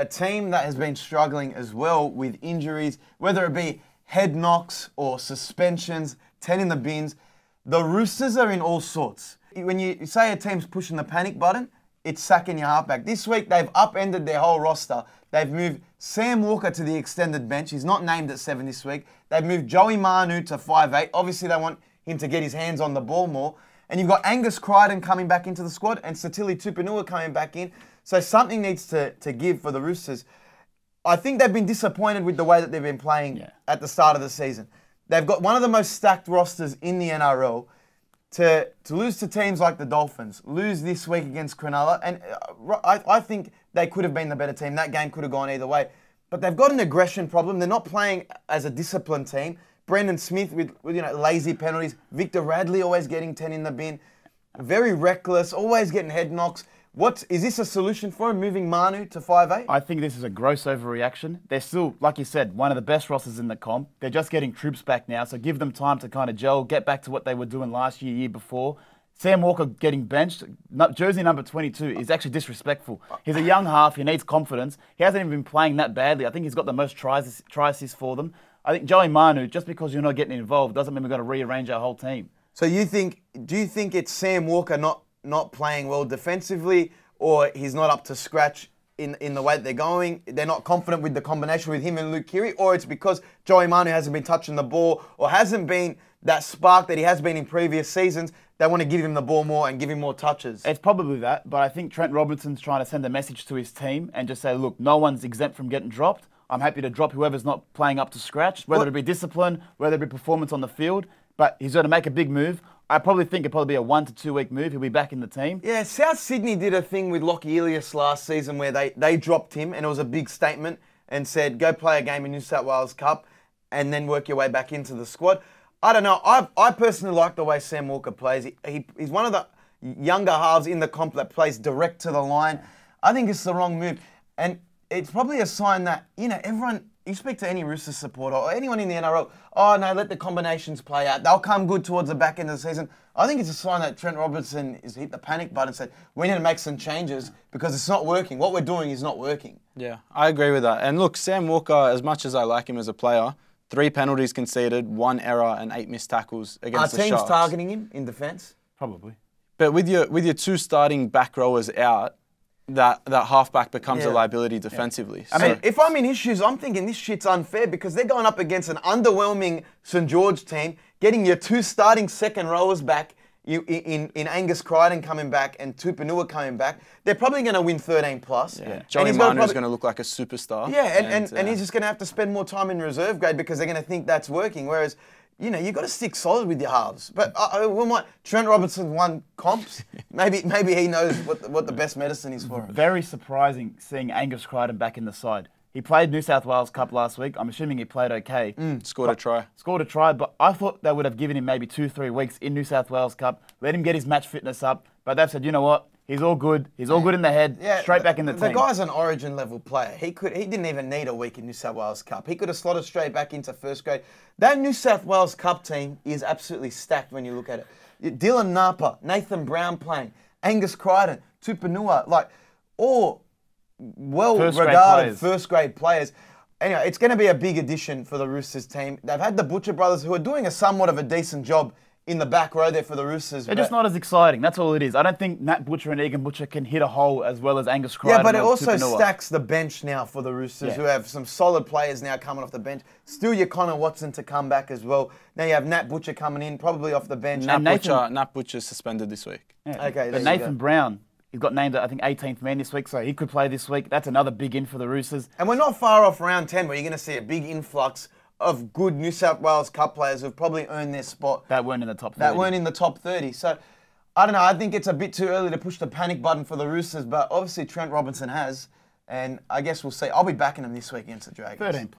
a team that has been struggling as well with injuries, whether it be head knocks or suspensions, 10 in the bins. The Roosters are in all sorts. When you say a team's pushing the panic button, it's sacking your halfback. This week, they've upended their whole roster. They've moved Sam Walker to the extended bench. He's not named at 7 this week. They've moved Joey Manu to 5'8". Obviously, they want him to get his hands on the ball more. And you've got Angus Crichton coming back into the squad and Satili Tupanua coming back in. So something needs to give for the Roosters. I think they've been disappointed with the way that they've been playing at the start of the season. They've got one of the most stacked rosters in the NRL. To lose to teams like the Dolphins, lose this week against Cronulla, and I think they could have been the better team. That game could have gone either way. But they've got an aggression problem. They're not playing as a disciplined team. Brendan Smith with lazy penalties. Victor Radley always getting 10 in the bin. Very reckless, always getting head knocks. Is this a solution for him, moving Manu to 5'8"? I think this is a gross overreaction. They're still, like you said, one of the best rosters in the comp. They're just getting troops back now, so give them time to kind of gel, get back to what they were doing last year before. Sam Walker getting benched, jersey number 22, is actually disrespectful. He's a young half, he needs confidence. He hasn't even been playing that badly. I think he's got the most try assists for them. I think Joey Manu, just because you're not getting involved, doesn't mean we've got to rearrange our whole team. So do you think it's Sam Walker not playing well defensively, or he's not up to scratch in the way that they're going? They're not confident with the combination with him and Luke Keary, or it's because Joey Manu hasn't been touching the ball or hasn't been that spark that he has been in previous seasons. They want to give him the ball more and give him more touches. It's probably that, but I think Trent Robinson's trying to send a message to his team and just say, look, no one's exempt from getting dropped. I'm happy to drop whoever's not playing up to scratch, whether it be discipline, whether it be performance on the field, but he's going to make a big move. I probably think it'll probably be a 1 to 2 week move. He'll be back in the team. Yeah, South Sydney did a thing with Lockie Ilias last season where they dropped him, and it was a big statement, and said, go play a game in New South Wales Cup and then work your way back into the squad. I don't know. I personally like the way Sam Walker plays. He's one of the younger halves in the comp that plays direct to the line. I think it's the wrong move. And it's probably a sign that, everyone, you speak to any Roosters supporter or anyone in the NRL, oh no, let the combinations play out. They'll come good towards the back end of the season. I think it's a sign that Trent Robinson has hit the panic button and said, we need to make some changes because it's not working. What we're doing is not working. Yeah, I agree with that. And look, Sam Walker, as much as I like him as a player, 3 penalties conceded, 1 error and 8 missed tackles against the Sharks. Are teams targeting him in defence? Probably. But with your 2 starting back rowers out, that halfback becomes a liability defensively. I mean, if I'm in his shoes, I'm thinking this shit's unfair because they're going up against an underwhelming St. George team, getting your 2 starting second rowers back, in Angus Crichton coming back and Tupanua coming back. They're probably going to win 13+. Yeah. Joey Manu's going to look like a superstar. Yeah, and he's just going to have to spend more time in reserve grade because they're going to think that's working. Whereas, you've got to stick solid with your halves. But Trent Robinson won comps. Maybe he knows what the best medicine is for him. Very surprising seeing Angus Crichton back in the side. He played New South Wales Cup last week. I'm assuming he played okay. Scored a try, but I thought they would have given him maybe 2-3 weeks in New South Wales Cup, let him get his match fitness up. But they've said, you know what? He's all good. He's all good in the head. Straight back in the team. The guy's an origin level player. He didn't even need a week in New South Wales Cup. He could have slotted straight back into first grade. That New South Wales Cup team is absolutely stacked when you look at it. Dylan Napa, Nathan Brown playing, Angus Crichton, Tupanua, all well-regarded first-grade players. Anyway, it's going to be a big addition for the Roosters team. They've had the Butcher brothers who are doing somewhat of a decent job in the back row there for the Roosters. They're just not as exciting. That's all it is. I don't think Nat Butcher and Egan Butcher can hit a hole as well as Angus Crichton. Yeah, but it also stacks the bench now for the Roosters, who have some solid players now coming off the bench. Still your Connor Watson to come back as well. Now you have Nat Butcher coming in, probably off the bench. Nat Butcher's suspended this week. Yeah. Okay, but Nathan Brown, he's got named, I think, 18th man this week, so he could play this week. That's another big in for the Roosters. And we're not far off round 10 where you're going to see a big influx of good New South Wales Cup players who've probably earned their spot. That weren't in the top 30. So, I don't know. I think it's a bit too early to push the panic button for the Roosters, but obviously Trent Robinson has, and I guess we'll see. I'll be backing him this week against the Dragons. 13+.